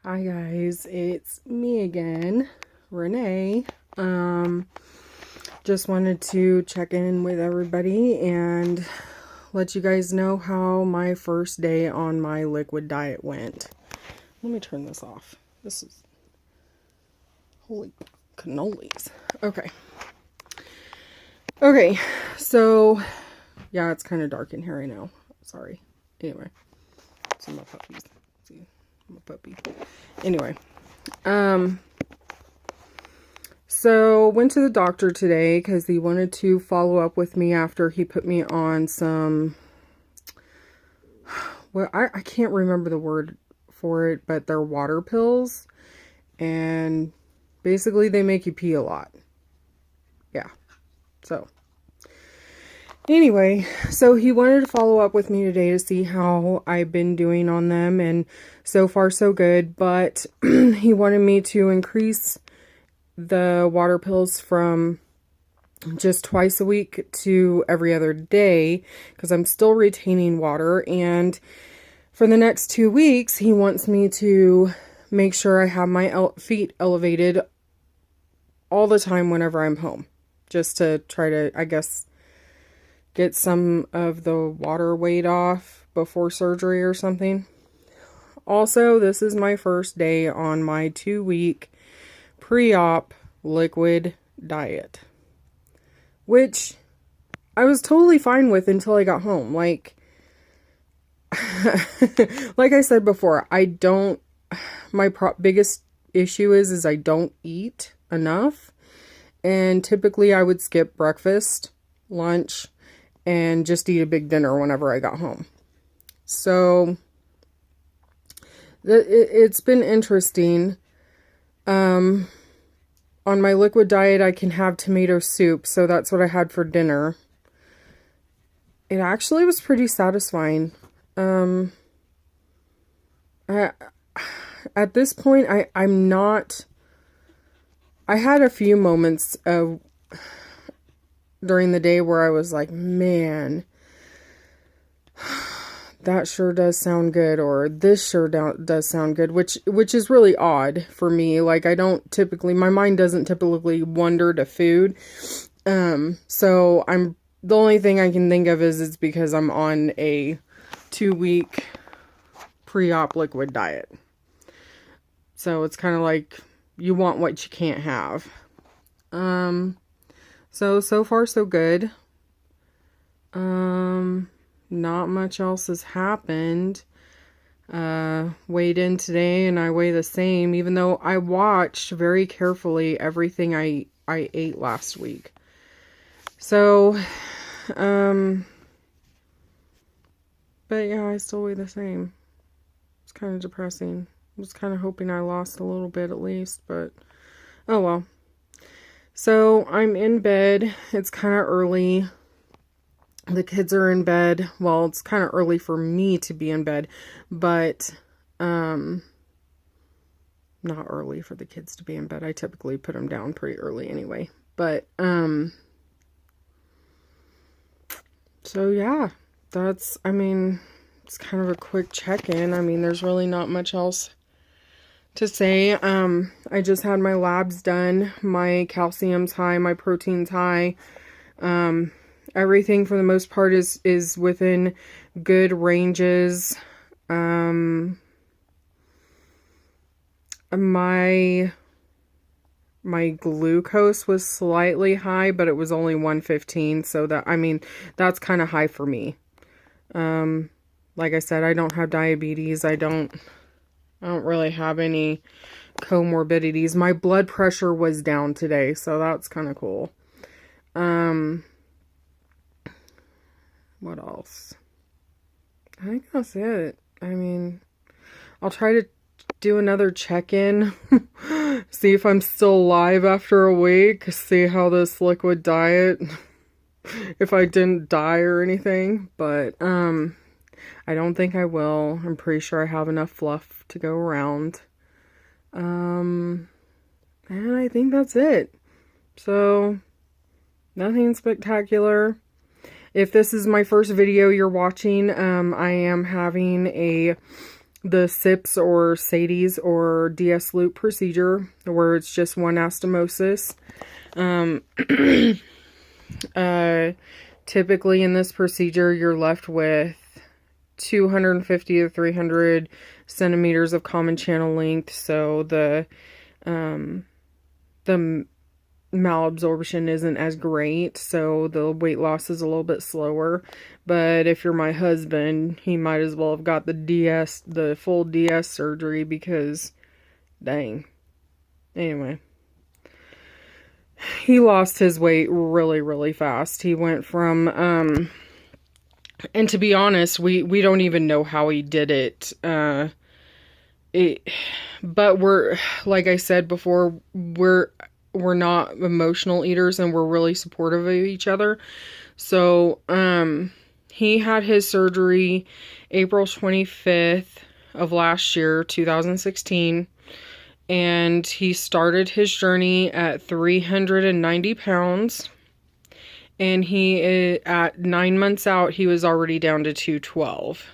Hi guys, it's me again, Renee. Just wanted to check in with everybody and let you guys know how my first day on my liquid diet went. Let me turn this off. This is holy cannolis. Okay, so yeah, it's kind of dark in here right now. Sorry. Anyway, some of my puppies. See, I'm a puppy. Anyway, so went to the doctor today because he wanted to follow up with me after he put me on some, well, I can't remember the word for it, but they're water pills, and basically they make you pee a lot. Yeah. So anyway, so he wanted to follow up with me today to see how I've been doing on them, and so far so good, but he wanted me to increase the water pills from just twice a week to every other day because I'm still retaining water, and for the next 2 weeks he wants me to make sure I have my feet elevated all the time whenever I'm home, just to try to, I guess, get some of the water weight off before surgery or something. Also, this is my first day on my 2-week pre-op liquid diet, which I was totally fine with until I got home. Like I said before, my biggest issue is I don't eat enough, and typically I would skip breakfast, lunch, and just eat a big dinner whenever I got home. So it's been interesting. On my liquid diet, I can have tomato soup, so that's what I had for dinner. It actually was pretty satisfying. At this point, I'm not... I had a few moments during the day where I was like, man, that sure does sound good, or this sure does sound good, which is really odd for me. Like, my mind doesn't typically wander to food. So the only thing I can think of is it's because I'm on a 2-week pre-op liquid diet. So it's kind of like you want what you can't have. So far so good. Not much else has happened. Weighed in today and I weigh the same, even though I watched very carefully everything I ate last week. So, but yeah, I still weigh the same. It's kind of depressing. I was kind of hoping I lost a little bit at least, but oh well. So I'm in bed. It's kind of early. The kids are in bed. Well, it's kind of early for me to be in bed, but not early for the kids to be in bed. I typically put them down pretty early anyway. But so yeah, it's kind of a quick check-in. I mean, there's really not much else to say. I just had my labs done. My calcium's high, my protein's high. Everything for the most part is within good ranges. My glucose was slightly high, but it was only 115, so that's kind of high for me. Like I said, I don't have diabetes. I don't really have any comorbidities. My blood pressure was down today, so that's kind of cool. What else? I think that's it. I mean, I'll try to do another check-in, see if I'm still alive after a week, see how this liquid diet, if I didn't die or anything, but I don't think I will. I'm pretty sure I have enough fluff to go around. And I think that's it. So, nothing spectacular. If this is my first video you're watching, I am having a the SIPS or Sadie's or DS loop procedure, where it's just one anastomosis. Typically in this procedure, you're left with 250 to 300 centimeters of common channel length, so the malabsorption isn't as great, so the weight loss is a little bit slower. But if you're my husband, he might as well have got the full DS surgery, because dang. Anyway, he lost his weight really, really fast. He went from, and to be honest, we don't even know how he did it. But we're, like I said before, we're not emotional eaters, and we're really supportive of each other. So, he had his surgery April 25th of last year, 2016. And he started his journey at 390 pounds. And at 9 months out, he was already down to 212.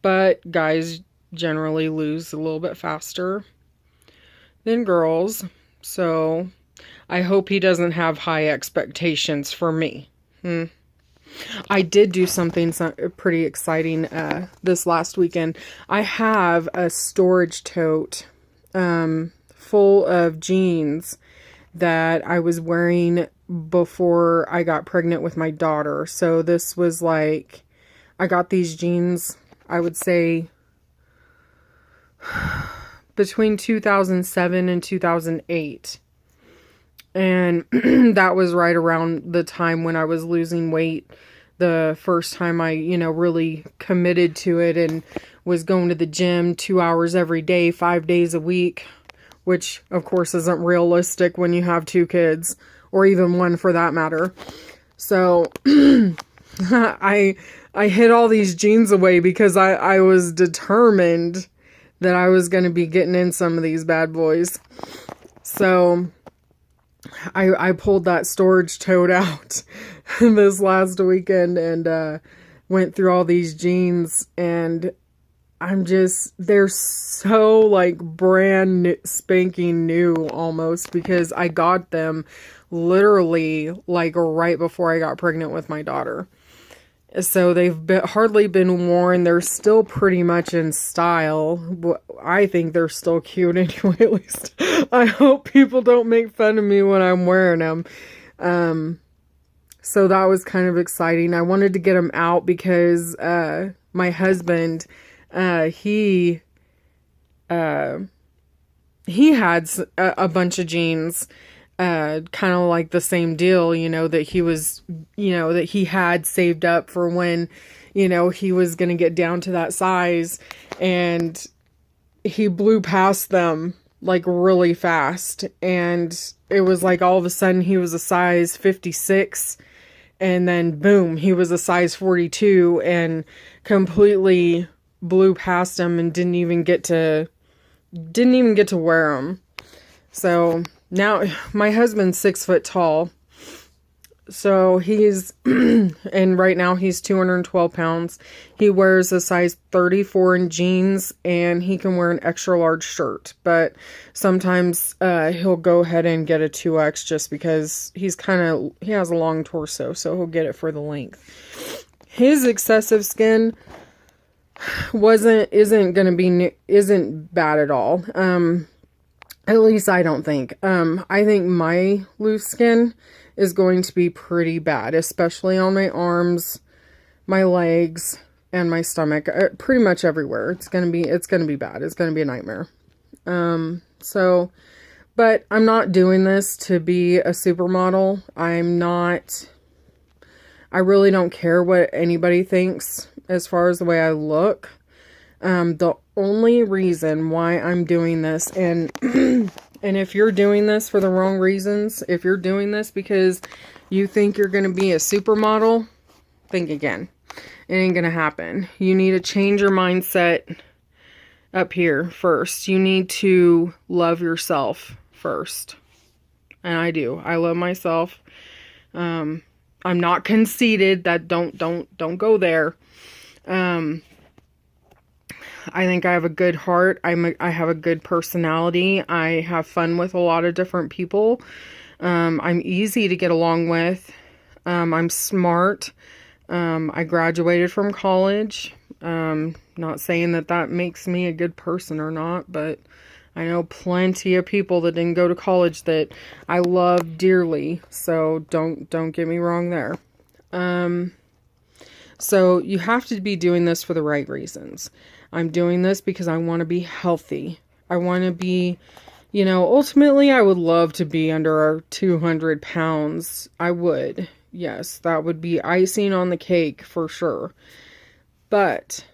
But guys generally lose a little bit faster than girls. So I hope he doesn't have high expectations for me. I did do something pretty exciting this last weekend. I have a storage tote full of jeans that I was wearing before I got pregnant with my daughter. So this was like, I got these jeans, I would say, between 2007 and 2008. And that was right around the time when I was losing weight. The first time I, really committed to it and was going to the gym 2 hours every day, 5 days a week, which of course isn't realistic when you have 2 kids, or even one for that matter. So I hid all these jeans away because I was determined that I was going to be getting in some of these bad boys. So I pulled that storage tote out this last weekend and went through all these jeans, and they're so like brand new, spanking new almost, because I got them literally like right before I got pregnant with my daughter. So they've hardly been worn. They're still pretty much in style. I think they're still cute anyway, at least. I hope people don't make fun of me when I'm wearing them. So that was kind of exciting. I wanted to get them out because my husband, he had a bunch of jeans, kind of like the same deal, that he was, that he had saved up for when, he was going to get down to that size, and he blew past them like really fast. And it was like all of a sudden he was a size 56, and then boom, he was a size 42 and completely blew past him and didn't even get to wear them. So now my husband's 6 foot tall. So he's, and right now he's 212 pounds. He wears a size 34 in jeans, and he can wear an extra large shirt. But sometimes he'll go ahead and get a 2X just because he has a long torso, so he'll get it for the length. His excessive skin isn't bad at all. At least I don't think. I think my loose skin is going to be pretty bad, especially on my arms, my legs, and my stomach. Pretty much everywhere. It's gonna be bad. It's gonna be a nightmare. But I'm not doing this to be a supermodel. I really don't care what anybody thinks as far as the way I look. The only reason why I'm doing this, and and if you're doing this for the wrong reasons, if you're doing this because you think you're going to be a supermodel, think again. It ain't going to happen. You need to change your mindset up here first. You need to love yourself first. And I do. I love myself. I'm not conceited. That don't go there. I think I have a good heart. I have a good personality. I have fun with a lot of different people. I'm easy to get along with. I'm smart. I graduated from college. Not saying that that makes me a good person or not, but I know plenty of people that didn't go to college that I love dearly. So don't get me wrong there. So you have to be doing this for the right reasons. I'm doing this because I want to be healthy. I want to be, ultimately I would love to be under 200 pounds. I would. Yes, that would be icing on the cake for sure. But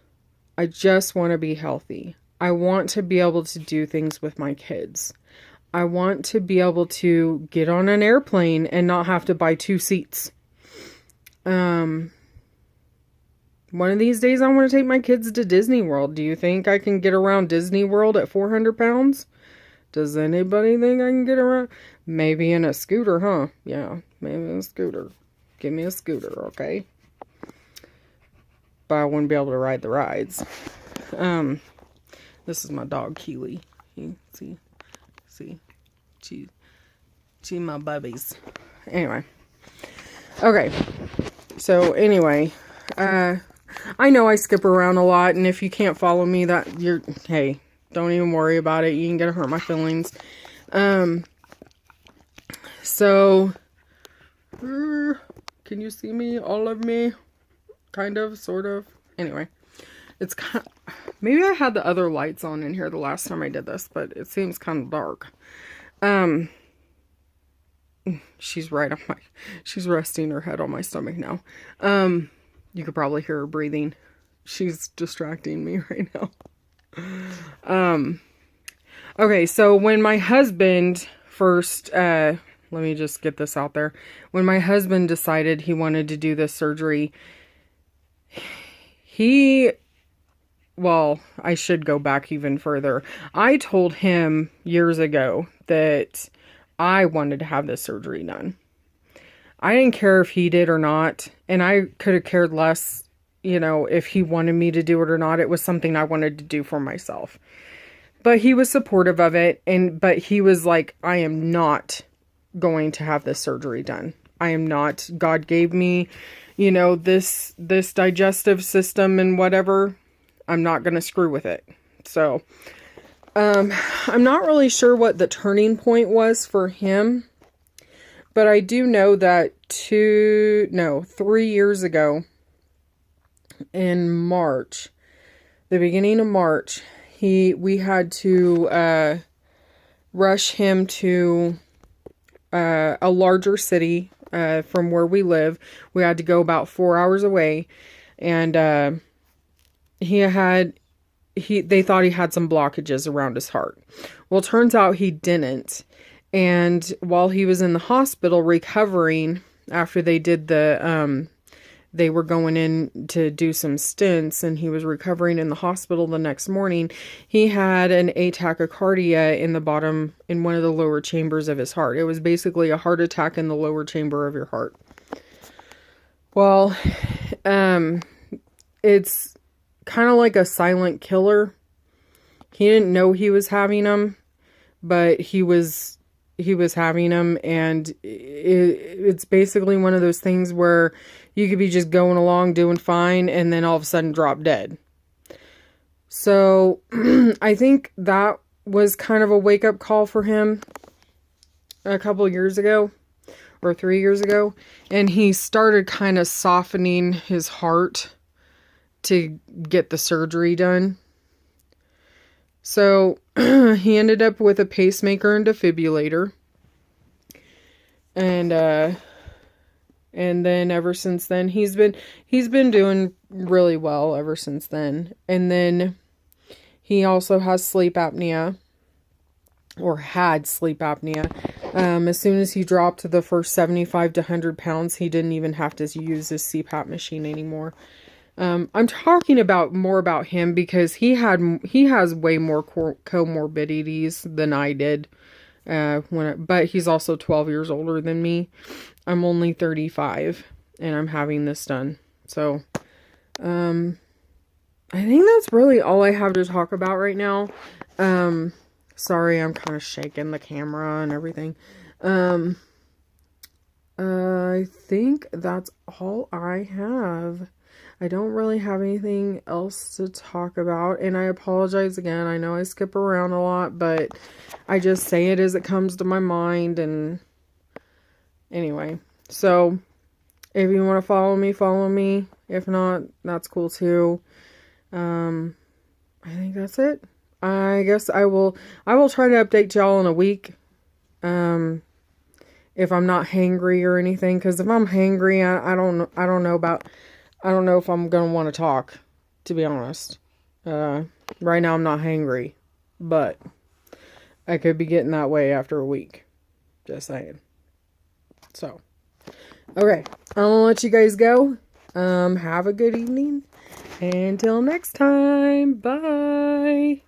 I just want to be healthy. I want to be able to do things with my kids. I want to be able to get on an airplane and not have to buy 2 seats. One of these days I want to take my kids to Disney World. Do you think I can get around Disney World at 400 pounds? Does anybody think I can get around? Maybe in a scooter, huh? Yeah, maybe in a scooter. Give me a scooter, okay? But I wouldn't be able to ride the rides. This is my dog, Keely. See? She my bubbies. Anyway. Okay. So, anyway. I know I skip around a lot, and if you can't follow me, hey, don't even worry about it. You ain't gonna hurt my feelings. So, can you see me? All of me? Kind of, sort of. Anyway, it's kind of, maybe I had the other lights on in here the last time I did this, but it seems kind of dark. She's she's resting her head on my stomach now. You could probably hear her breathing. She's distracting me right now. Okay, so when my husband first, let me just get this out there. When my husband decided he wanted to do this surgery, well, I should go back even further. I told him years ago that I wanted to have this surgery done. I didn't care if he did or not, and I could have cared less, if he wanted me to do it or not. It was something I wanted to do for myself. But he was supportive of it, but he was like, I am not going to have this surgery done. I am not. God gave me, this digestive system and whatever. I'm not going to screw with it. So, I'm not really sure what the turning point was for him. But I do know that 3 years ago, in March, the beginning of March, we had to rush him to a larger city from where we live. We had to go about 4 hours away, and they thought he had some blockages around his heart. Well, turns out he didn't. And while he was in the hospital recovering, after they did they were going in to do some stents, and he was recovering in the hospital the next morning, he had an tachycardia in one of the lower chambers of his heart. It was basically a heart attack in the lower chamber of your heart. Well, it's kind of like a silent killer. He didn't know he was having them, but he was having them, and it's basically one of those things where you could be just going along doing fine and then all of a sudden drop dead. So I think that was kind of a wake-up call for him a couple of years ago, or 3 years ago, and he started kind of softening his heart to get the surgery done. So he ended up with a pacemaker and defibrillator. And then ever since then, he's been doing really well ever since then. And then he also has sleep apnea, or had sleep apnea. As soon as he dropped to the first 75 to 100 pounds, he didn't even have to use his CPAP machine anymore. I'm talking more about him because he has way more comorbidities than I did. But he's also 12 years older than me. I'm only 35 and I'm having this done. So, I think that's really all I have to talk about right now. Sorry, I'm kind of shaking the camera and everything. I think that's all I have. I don't really have anything else to talk about, and I apologize again. I know I skip around a lot, but I just say it as it comes to my mind, and anyway. So, if you want to follow me, follow me. If not, that's cool too. I think that's it. I guess I will try to update y'all in a week. If I'm not hangry or anything, because if I'm hangry, I don't know if I'm gonna want to talk, to be honest. Right now I'm not hangry, but I could be getting that way after a week. Just saying. So, okay, I'm gonna let you guys go. Have a good evening. Until next time, bye.